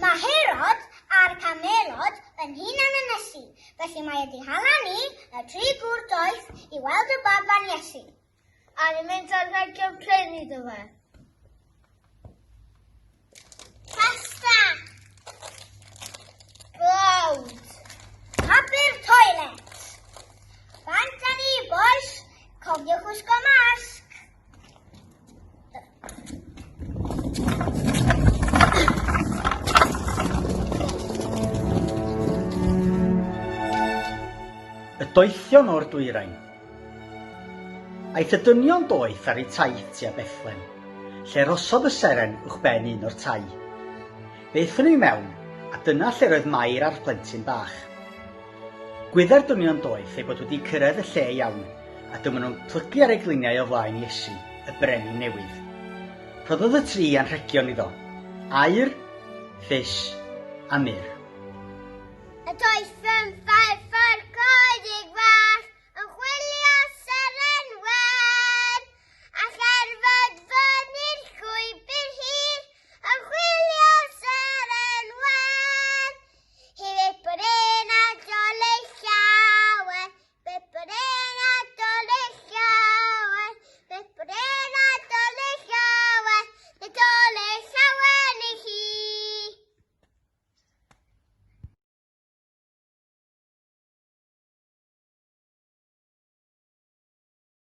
Mae Herod a'r camelod yn hunan ynysu, felly mae wedi hala ni y 3 gŵr doeth i weld y baban Iesu. A ni'n mynd ar regio pren iddo fe. Pasta! Blawd! Paper toilet! Faint a ni, boys? Cofiwch wisgo masg! Y doethion o'r dwyrain. Aeth y dynion doeth ar eu taith tua Bethlem, lle rosodd y seren uwchben un o'r tai. Ddaethon nhw mewn, a dyna lle roedd Mair a'r plentyn bach. Gwydda'r dynion doeth eu bod wedi cyrraedd y lle iawn, a dyma nhw'n plygu ar ei gliniau o flaen Iesu, y brenin newydd. Rhoddodd y tri anrhegion iddo, aur, ffys a myr. Y doethym 5